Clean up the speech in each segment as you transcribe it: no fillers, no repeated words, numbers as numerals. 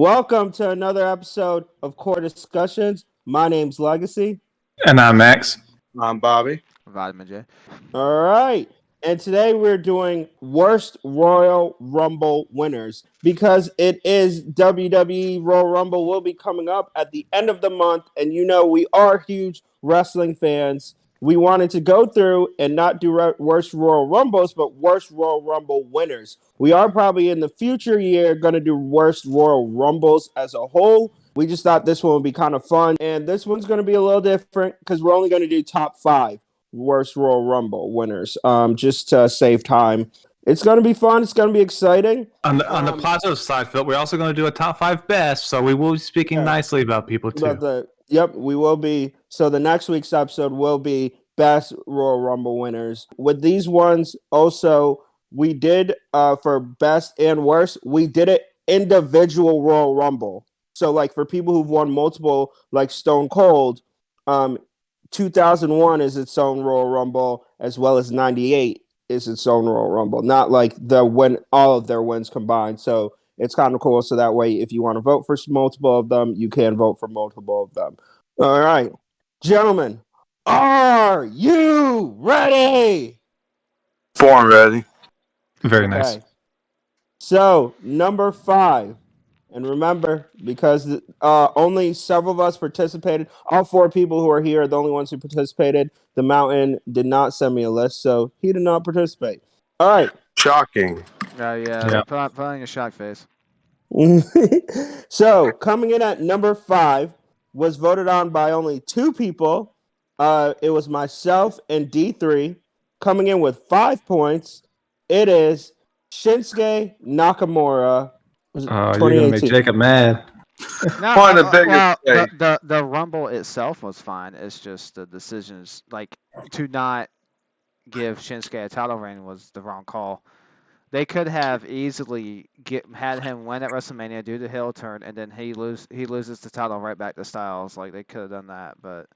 Welcome to another episode of Core Discussions. My name's Legacy. And I'm Max. I'm Bobby. Vitamin J. All right. And today we're doing worst Royal Rumble winners because it is WWE Royal Rumble will be coming up at the end of the month. And you know, we are huge wrestling fans. We wanted to go through and not do worst Royal Rumbles, but worst Royal Rumble winners. We are probably in the future year going to do worst Royal Rumbles as a whole. We just thought this one would be kind of fun. And this one's going to be a little different because we're only going to do top 5 worst Royal Rumble winners, just to save time. It's going to be fun. It's going to be exciting. On the positive side, Phil, we're also going to do a top 5 best, so we will be speaking nicely about people too. Yep, we will be. So the next week's episode will be best Royal Rumble winners. With these ones, also, we did, for best and worst, we did it individual Royal Rumble. So, like, for people who've won multiple, like Stone Cold, 2001 is its own Royal Rumble, as well as 98 is its own Royal Rumble. Not like all of their wins combined. So it's kind of cool. So that way, if you want to vote for multiple of them, you can vote for multiple of them. All right, gentlemen, are you ready? Born ready. Very nice. So number 5. And remember, because only several of us participated, all 4 people who are here are the only ones who participated. The Mountain did not send me a list, so he did not participate. All right. Shocking. Yeah. Putting a shock face. So, coming in at number 5 was voted on by only 2 people. It was myself and D3. Coming in with 5 points, it is Shinsuke Nakamura. You're gonna make Jacob mad. The Rumble itself was fine. It's just the decisions, like to not give Shinsuke a title reign, was the wrong call. They could have easily had him win at WrestleMania, do the heel turn, and then he loses the title right back to Styles. Like they could have done that, but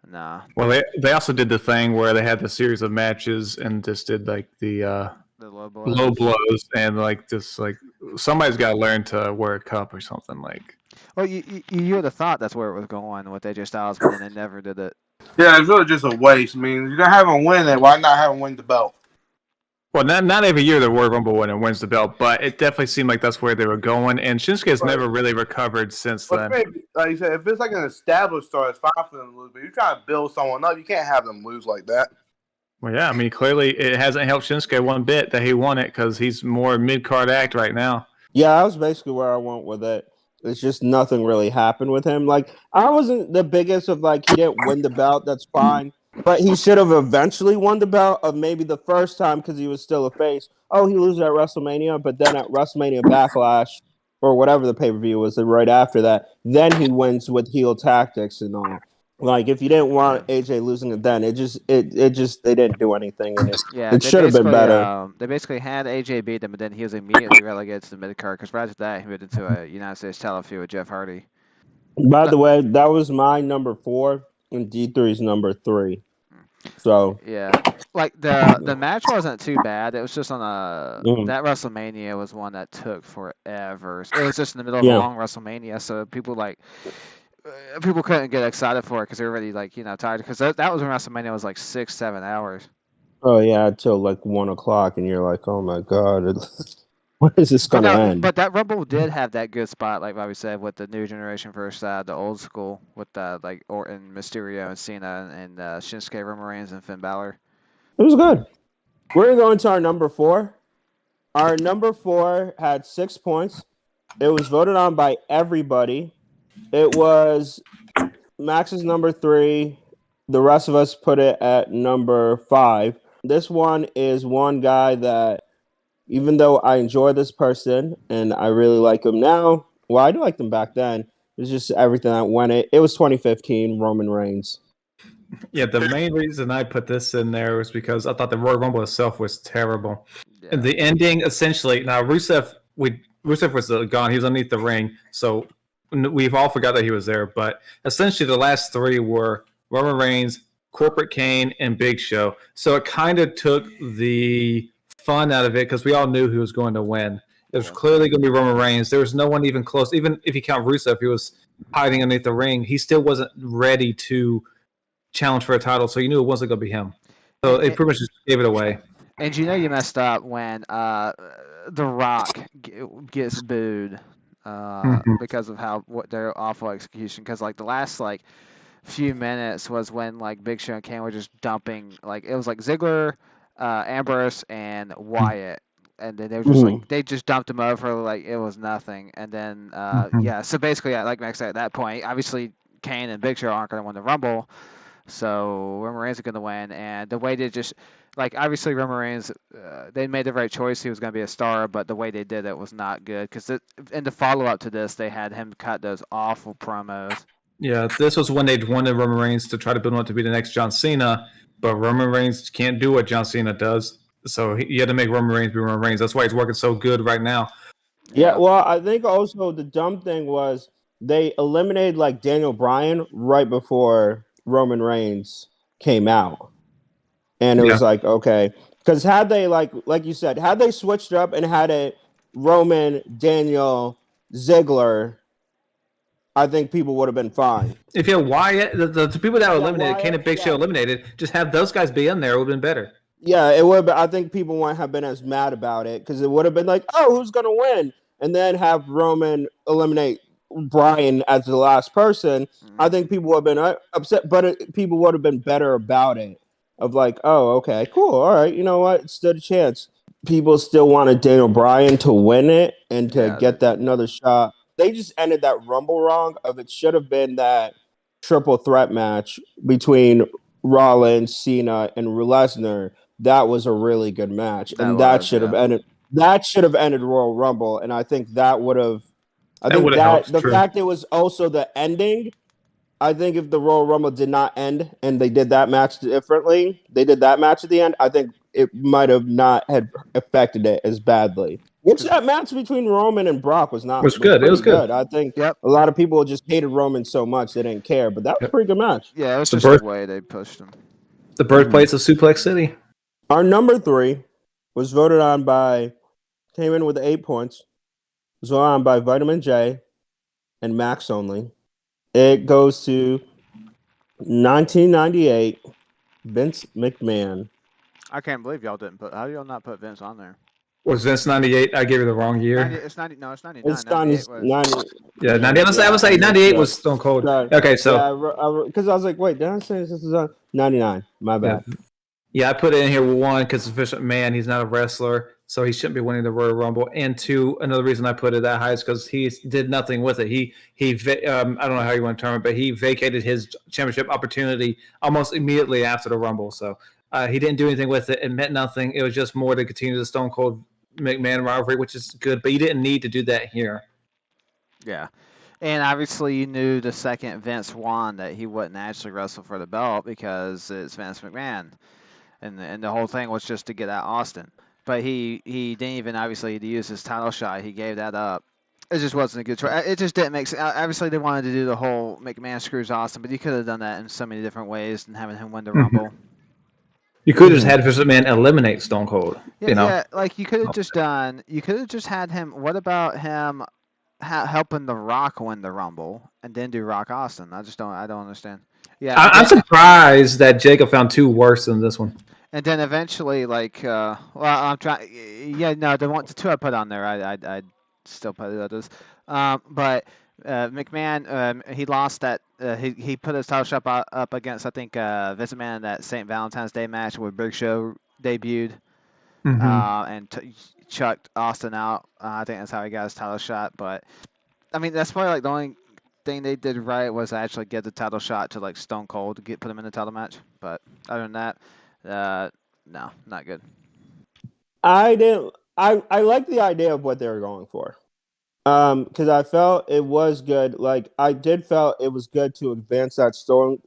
nah. Well, they also did the thing where they had the series of matches and just did like the low blows and like just like somebody's got to learn to wear a cup or something like. Well, you would have thought that's where it was going with AJ Styles, but then they never did it. Yeah, it's really just a waste. I mean, you're gonna have him win it. Why not have him win the belt? Well, not every year the Royal Rumble winner wins the belt, but it definitely seemed like that's where they were going. And Shinsuke has never really recovered since then. Maybe, like you said, if it's like an established star, it's fine for them to lose. But you're trying to build someone up, you can't have them lose like that. Well, yeah, I mean, clearly it hasn't helped Shinsuke one bit that he won it because he's more mid-card act right now. Yeah, that was basically where I went with it. It's just nothing really happened with him. Like, I wasn't the biggest of, like, he didn't win the belt. That's fine. But he should have eventually won the belt of maybe the first time because he was still a face. Oh, he loses at WrestleMania, but then at WrestleMania Backlash or whatever the pay-per-view was right after that, then he wins with heel tactics and all. Like, if you didn't want AJ losing it then, it just they didn't do anything. And it should have been better. They basically had AJ beat him, but then he was immediately relegated to the mid-card because right after that, he moved into a United States title feud with Jeff Hardy. By the way, that was my number 4 and D3's number 3. So yeah, like the match wasn't too bad. It was just on that WrestleMania was one that took forever. It was just in the middle of a long WrestleMania, so people couldn't get excited for it because they were already tired. Because that was when WrestleMania was like 6-7 hours. Oh yeah, until like 1:00, and you're like, oh my god, when is this gonna end? But that Rumble did have that good spot, like Bobby said, with the new generation versus the old school, with like Orton, Mysterio, and Cena, and Shinsuke, Roman Reigns, and Finn Balor. It was good. We're gonna go into our number 4. Our number 4 had 6 points. It was voted on by everybody. It was Max's number 3. The rest of us put it at number 5. This one is one guy that, even though I enjoy this person and I really like him now, well, I do like them back then. It was just everything that went it. It was 2015, Roman Reigns. Yeah, the main reason I put this in there was because I thought the Royal Rumble itself was terrible. Yeah. And the ending, essentially, now Rusev was gone. He was underneath the ring, so we've all forgot that he was there. But essentially, the last 3 were Roman Reigns, Corporate Kane, and Big Show. So it kind of took the fun out of it because we all knew who was going to win. It was clearly going to be Roman Reigns. There was no one even close. Even if you count Rusev, he was hiding underneath the ring. He still wasn't ready to challenge for a title, so you knew it wasn't going to be him. So it pretty much just gave it away. And you know you messed up when The Rock gets booed because of what their awful execution. Because like the last few minutes was when like Big Show and Kane were just dumping, like it was like Ziggler, Ambrose, and Wyatt, and then they were just like they just dumped him over like it was nothing. And then so basically, like Max said, at that point, obviously Kane and Big Show aren't going to win the Rumble. So Roman Reigns is going to win, and the way they just obviously Roman Reigns, they made the right choice. He was going to be a star, but the way they did it was not good. Because in the follow up to this, they had him cut those awful promos. Yeah, this was when they'd wanted Roman Reigns to try to build him up to be the next John Cena, but Roman Reigns can't do what John Cena does. So you had to make Roman Reigns be Roman Reigns. That's why he's working so good right now. Yeah, well, I think also the dumb thing was they eliminated like Daniel Bryan right before Roman Reigns came out. And it was like, okay. Because had they, like you said, had they switched up and had it Roman, Daniel, Ziggler, I think people would have been fine. If you had Wyatt, the people that were eliminated, Kane and Big Show eliminated, just have those guys be in there. It would have been better. Yeah, it would. I think people wouldn't have been as mad about it because it would have been like, oh, who's going to win? And then have Roman eliminate Bryan as the last person. I think people would have been upset, but people would have been better about it. Of like, oh, okay, cool, all right, you know what? It stood a chance. People still wanted Daniel Bryan to win it and to get that another shot. They just ended that Rumble wrong. Of it should have been that triple threat match between Rollins, Cena, and Lesnar. That was a really good match, and that should have ended. That should have ended Royal Rumble, and I think that would have. I think that the fact it was also the ending. I think if the Royal Rumble did not end and they did that match differently, they did that match at the end, I think it might have not had affected it as badly. Which that match between Roman and Brock was not. Was good. It was good. I think a lot of people just hated Roman so much they didn't care, but that was a pretty good match. Yeah, it was just the way they pushed him. The birthplace of Suplex City. Our number 3 was voted on came in with 8 points. Was voted on by Vitamin J and Max only. It goes to 1998, Vince McMahon. I can't believe y'all didn't put. How do y'all not put Vince on there? Was Vince 98? I gave you the wrong year. It's 90. No, it's 99. It's 90. Yeah, 98. I would say 98 was Stone Cold. Okay, so because I was like, wait, did I say this is on 99? My bad. Yeah, I put it in here 1 because Vince McMahon, he's not a wrestler, so he shouldn't be winning the Royal Rumble. And 2, another reason I put it that high is because he did nothing with it. He I don't know how you want to term it, but he vacated his championship opportunity almost immediately after the Rumble. So he didn't do anything with it. It meant nothing. It was just more to continue the Stone Cold McMahon rivalry, which is good, but you didn't need to do that here. Yeah. And obviously you knew the second Vince won that he wouldn't actually wrestle for the belt because it's Vince McMahon. And the whole thing was just to get at Austin. But he didn't even obviously use his title shot. He gave that up. It just wasn't a good choice. It just didn't make sense. Obviously they wanted to do the whole McMahon screws Austin, but you could have done that in so many different ways than having him win the Rumble. You could have just had Vince McMahon eliminate Stone Cold. Yeah, like you could have just done. You could have just had him. What about him helping The Rock win the Rumble and then do Rock Austin? I don't understand. Yeah, I'm surprised that Jacob found 2 worse than this one. And then eventually, I'm trying. Yeah, no, the 2 I put on there, I still put it others. But McMahon, he lost that. He put his title shot up against, I think, Vince McMahon in that St. Valentine's Day match where Big Show debuted, and chucked Austin out. I think that's how he got his title shot. But I mean, that's probably like the only thing they did right was actually get the title shot to like Stone Cold to put him in the title match. But other than that, no, not good. I like the idea of what they were going for. Because I felt it was good. Like I did felt it was good to advance that Stone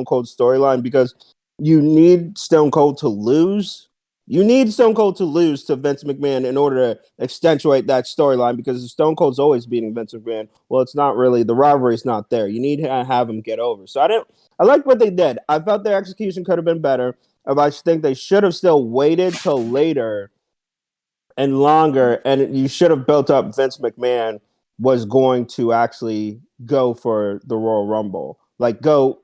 Cold storyline because you need Stone Cold to lose. You need Stone Cold to lose to Vince McMahon in order to accentuate that storyline because Stone Cold's always beating Vince McMahon. Well, it's not really, the rivalry's not there. You need to have him get over. So I liked what they did. I felt their execution could have been better. I think they should have still waited till later and longer, and you should have built up Vince McMahon was going to actually go for the Royal Rumble, like go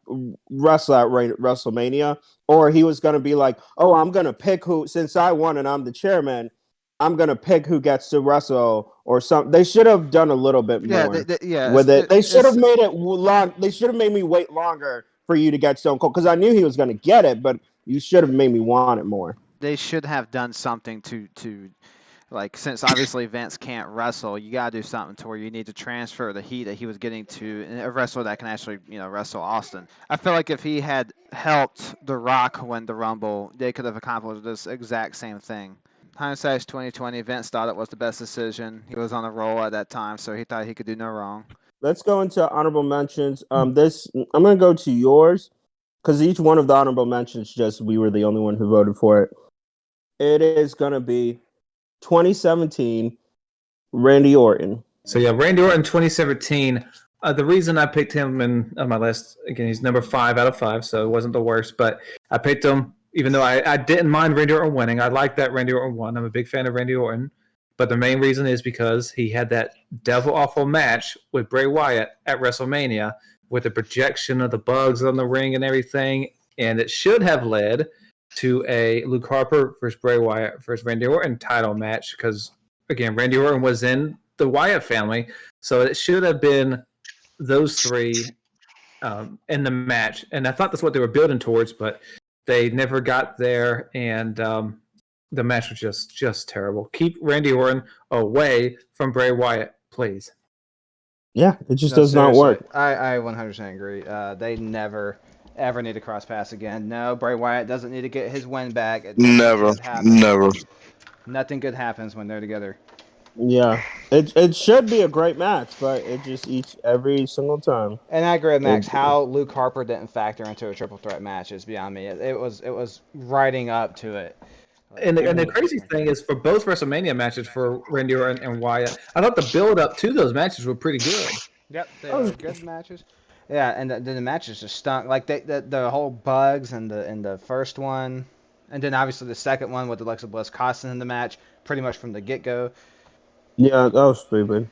wrestle at WrestleMania, or he was going to be like, oh, I'm going to pick who, since I won and I'm the chairman, I'm going to pick who gets to wrestle or something. They should have done a little bit more with it. They should have made it long. They should have made me wait longer for you to get Stone Cold, because I knew he was going to get it, but you should have made me want it more. They should have done something to like, since obviously Vince can't wrestle, you gotta do something to where you need to transfer the heat that he was getting to a wrestler that can actually, wrestle Austin. I feel like if he had helped The Rock win the Rumble, they could have accomplished this exact same thing. Hindsight's 2020. Vince thought it was the best decision. He was on a roll at that time, so he thought he could do no wrong. Let's go into honorable mentions. I'm gonna go to yours, because each one of the honorable mentions, just we were the only one who voted for it. It is gonna be 2017 Randy Orton. So yeah, Randy Orton 2017. The reason I picked him on my list, again, he's number 5 out of 5, so it wasn't the worst. But I picked him even though I didn't mind Randy Orton winning. I like that Randy Orton won. I'm a big fan of Randy Orton. But the main reason is because he had that devil awful match with Bray Wyatt at WrestleMania with the projection of the bugs on the ring and everything. And it should have led to a Luke Harper versus Bray Wyatt versus Randy Orton title match, because, again, Randy Orton was in the Wyatt family. So it should have been those three in the match. And I thought that's what they were building towards, but they never got there. And the match was just terrible. Keep Randy Orton away from Bray Wyatt, please. Yeah, it just does not work. I 100% agree. They never ever need to cross paths again. No, Bray Wyatt doesn't need to get his win back. Never. Nothing good happens when they're together. Yeah, it should be a great match, but it just eats every single time. And I agree with Max. How Luke Harper didn't factor into a triple threat match is beyond me. It was riding up to it. And the crazy thing is, for both WrestleMania matches for Randy Orton and Wyatt, I thought the build up to those matches were pretty good. Yep, they were good matches. Yeah, and then the matches just stunk. Like the whole bugs and the first one, and then obviously the second one with Alexa Bliss costing in the match pretty much from the get go. Yeah, that was stupid.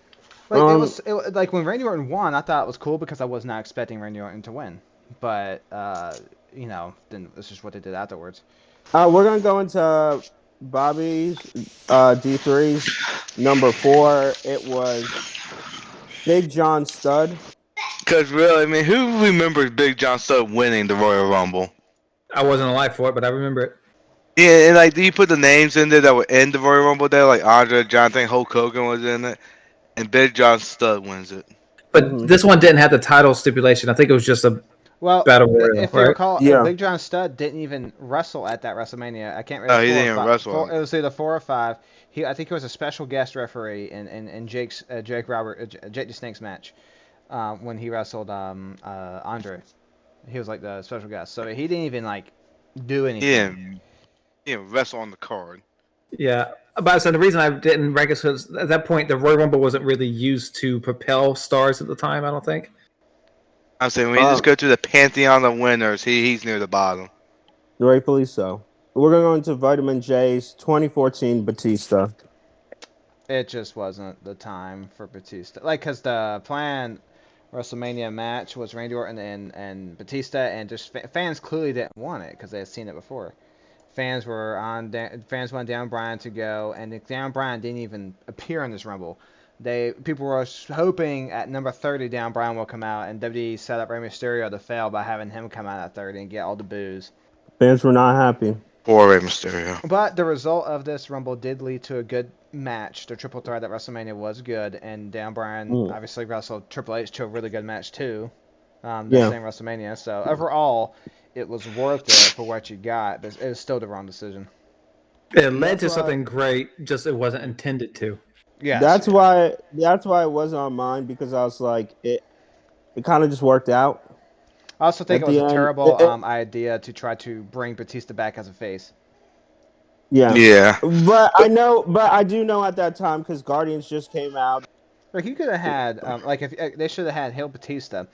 Like it was like when Randy Orton won, I thought it was cool because I was not expecting Randy Orton to win. But then this is what they did afterwards. We're gonna go into Bobby's D3's number 4. It was Big John Studd. Because really, I mean, who remembers Big John Studd winning the Royal Rumble? I wasn't alive for it, but I remember it. Yeah, and like, do you put the names in there that were in the Royal Rumble there? Like Andre Jonathan, Hulk Hogan was in it, and Big John Studd wins it. But this one didn't have the title stipulation. I think it was just a battle royal. If you recall, Big John Studd didn't even wrestle at that WrestleMania. I can't remember. No, he didn't even wrestle. It was either 4 or 5. I think he was a special guest referee in Jake the Snake's match when he wrestled Andre. He was like the special guest, so he didn't even like do anything. Yeah, wrestle on the card. Yeah, but so the reason I didn't rank it is because at that point the Royal Rumble wasn't really used to propel stars at the time. I don't think. I'm saying when you just go to the pantheon of winners, he's near the bottom. Rightfully so. We're gonna go into Vitamin J's 2014 Batista. It just wasn't the time for Batista. Like, because the planned WrestleMania match was Randy Orton and Batista, and just fans clearly didn't want it because they had seen it before. Fans wanted Daniel Bryan to go, and Daniel Bryan didn't even appear in this Rumble. People were hoping at number 30 Daniel Bryan will come out, and WWE set up Rey Mysterio to fail by having him come out at 30 and get all the boos. Fans were not happy. Poor Rey Mysterio. But the result of this Rumble did lead to a good match. The triple threat at WrestleMania was good, and Daniel Bryan obviously wrestled Triple H to a really good match too. Same WrestleMania. So overall, it was worth it for what you got, but it was still the wrong decision. It led to something great, just it wasn't intended to. Yeah, that's why it wasn't on mine, because I was like, it kind of just worked out. I also think it was a terrible idea to try to bring Batista back as a face. Yeah. But I do know at that time, because Guardians just came out. Like, you could have had if they should have had Hill Batista.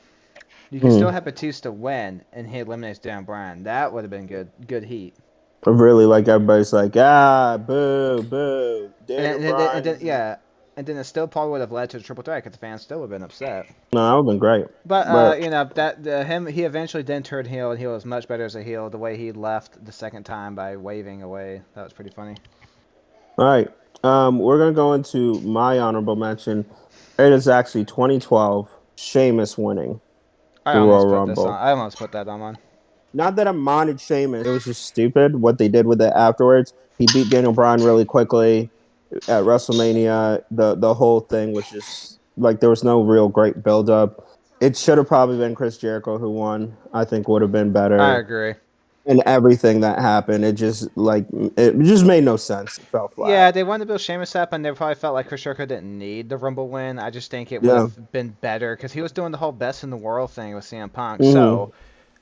You can still have Batista win, and he eliminates Dan Bryan. That would have been good heat. Really, like everybody's like, boo, boo. Daniel Bryan. And then it still probably would have led to a triple threat because the fans still would have been upset. No, that would have been great. But But he eventually then turned heel, and he was much better as a heel. The way he left the second time by waving away, that was pretty funny. all right, we're gonna go into my honorable mention. It is actually 2012 Sheamus winning I the almost Royal put this Rumble. on. I almost put that on one. Not that I minded Sheamus. It was just stupid what they did with it afterwards. He beat Daniel Bryan really quickly at WrestleMania. The whole thing was just like there was no real great build up. It should have probably been Chris Jericho who won. I think would have been better. I agree. And everything that happened, it just made no sense. It fell flat. Yeah, they wanted to build Sheamus up, and they probably felt like Chris Jericho didn't need the Rumble win. I just think it would have been better because he was doing the whole best in the world thing with CM Punk. Mhm. So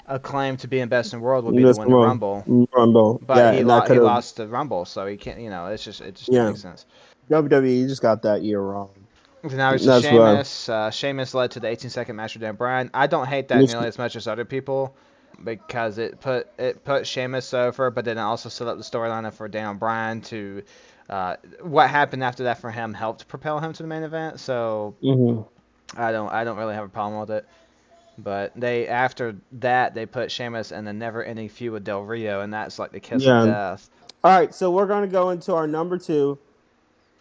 a claim to being best in the world would be to Best win the in the Rumble. Rumble. But Yeah, he, and that he could've- lost the Rumble, so he can't. It just Yeah. didn't make sense. WWE just got that year wrong. So now he's That's why. Sheamus. Sheamus led to the 18-second match with Dan Bryan. I don't hate that Listen- nearly as much as other people because it put Sheamus over, but then it also set up the storyline for Dan Bryan to. What happened after that for him helped propel him to the main event. So Mhm. I don't really have a problem with it. But after that they put Sheamus in the never-ending feud with Del Rio, and that's like the kiss Yeah. of death. All right, so we're gonna go into our number 2.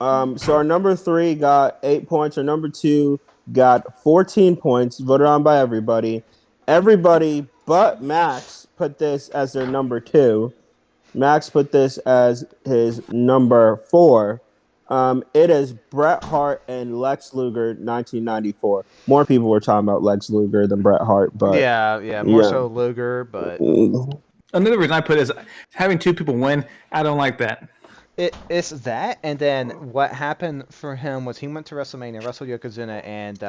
So our number 3 got 8 points. Our number 2 got 14 points, voted on by everybody. Everybody but Max put this as their number 2. Max put this as his number 4. It is Bret Hart and Lex Luger, 1994. More people were talking about Lex Luger than Bret Hart, but More yeah. so Luger, but Another reason I put is having two people win. I don't like that. It's that, and then what happened for him was he went to WrestleMania, wrestled Yokozuna, and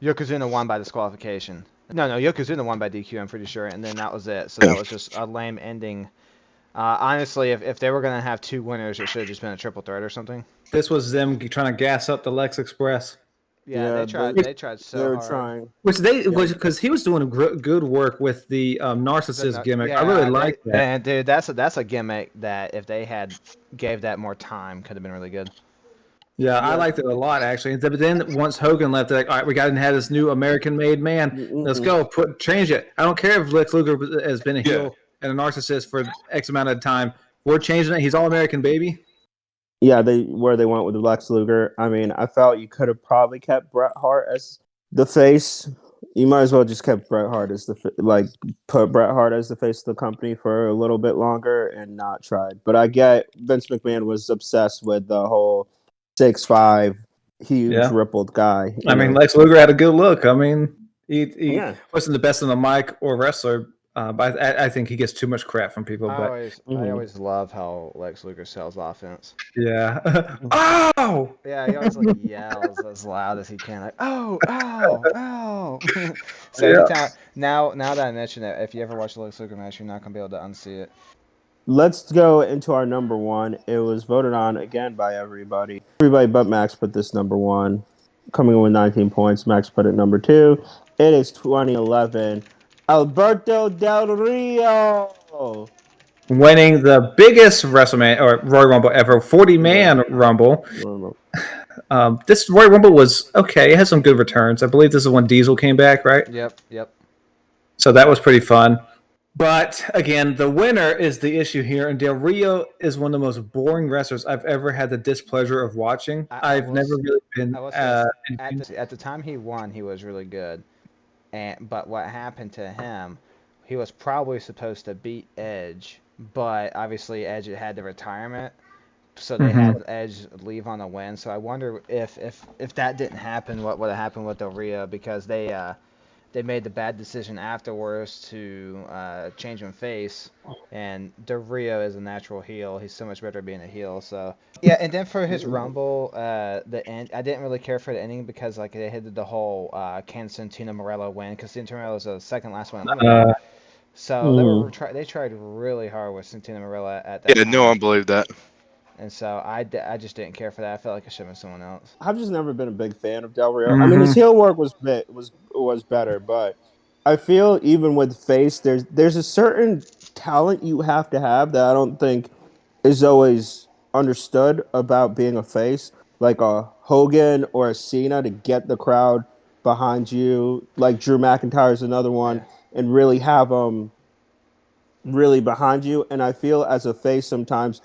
Yokozuna won by disqualification. No, Yokozuna won by DQ, I'm pretty sure, and then that was it. So that was just a lame ending. Honestly, if they were going to have two winners, it should have just been a triple threat or something. This was them trying to gas up the Lex Express. Yeah, they tried so they were hard. trying. Which was because he was doing good work with the narcissist gimmick. I really liked that. And dude, that's a gimmick that if they had gave that more time, could have been really good. Yeah, I liked it a lot actually. But then once Hogan left, they're like, all right, we got to have this new American-made man. Let's go, change it. I don't care if Lex Luger has been a heel and a narcissist for X amount of time. We're changing it. He's all American, baby. Yeah, they went with Lex Luger. I mean, I felt you could have probably kept Bret Hart as the face. You might as well just kept Bret Hart as put Bret Hart as the face of the company for a little bit longer and not tried. But I get Vince McMahon was obsessed with the whole 6'5", huge rippled guy. I mean, Lex Luger had a good look. I mean, he wasn't the best on the mic or wrestler. But I think he gets too much crap from people. I always love how Lex Luger sells offense. Yeah. Oh! Yeah, he always yells as loud as he can, like oh. So every time, now that I mention it, if you ever watch the Lex Luger match, you're not gonna be able to unsee it. Let's go into our number 1. It was voted on again by everybody. Everybody but Max put this number 1, coming in with 19 points. Max put it number 2. It is 2011. Alberto Del Rio winning the biggest WrestleMania or Royal Rumble ever, 40-man Rumble. This Royal Rumble was okay. It had some good returns. I believe this is when Diesel came back, right? Yep. So that was pretty fun. But again, the winner is the issue here, and Del Rio is one of the most boring wrestlers I've ever had the displeasure of watching. I've never really been. At the time he won, he was really good. But what happened to him, he was probably supposed to beat Edge, but obviously Edge had the retirement, so they had Edge leave on a win. So I wonder if that didn't happen, what would have happened with Del Rio, because they made the bad decision afterwards to change him face, and Del Rio is a natural heel. He's so much better at being a heel. So yeah, and then for his Rumble, the end, I didn't really care for the ending because they did the whole can Santino Marella win, because Santino Marella was the second last one. So they tried really hard with Santino Marella at that time. No one believed that. And so I just didn't care for that. I felt like it should have been someone else. I've just never been a big fan of Del Rio. I mean, his heel work was better, but I feel even with face, there's a certain talent you have to have that I don't think is always understood about being a face, like a Hogan or a Cena, to get the crowd behind you. Like Drew McIntyre is another one, and really have them really behind you. And I feel as a face sometimes,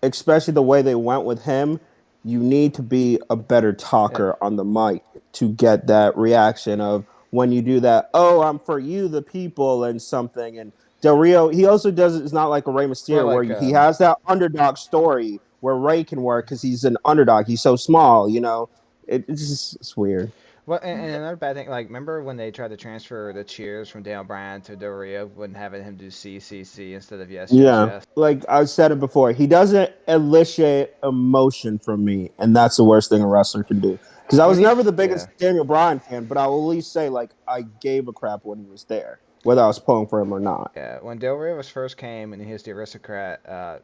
especially the way they went with him, you need to be a better talker on the mic to get that reaction of when you do that, oh, I'm for you, the people, and something. And Del Rio, he also does it's not like a Rey Mysterio Well, where like, he has that underdog story where Rey can work because he's an underdog. He's so small, you know. It's just it's weird. Well, and another bad thing, like, remember when they tried to transfer the cheers from Daniel Bryan to Del Rio, when having him do CCC instead of yes, yes, Yeah, yes? like I've said it before, he doesn't elicit emotion from me, and that's the worst thing a wrestler can do. Because I was When he- never the biggest Daniel Bryan fan, but I will at least say like I gave a crap when he was there, whether I was pulling for him or not. Yeah, when Del Rio was first came and he was the Aristocrat,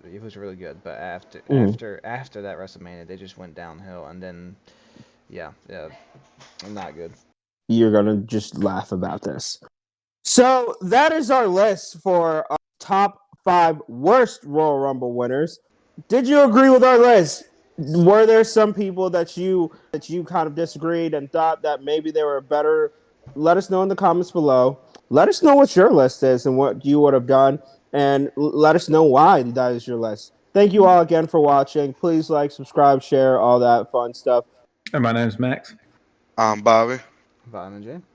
he was really good. But after that WrestleMania, they just went downhill, and then yeah, not good. You're gonna just laugh about this. So that is our list for our top 5 worst Royal Rumble winners. Did you agree with our list? Were there some people that you kind of disagreed and thought that maybe they were better? Let us know in the comments below. Let us know what your list is and what you would have done, and let us know why that is your list. Thank you all again for watching. Please like, subscribe, share, all that fun stuff. And my name's Max. Bobby. Vitamin J.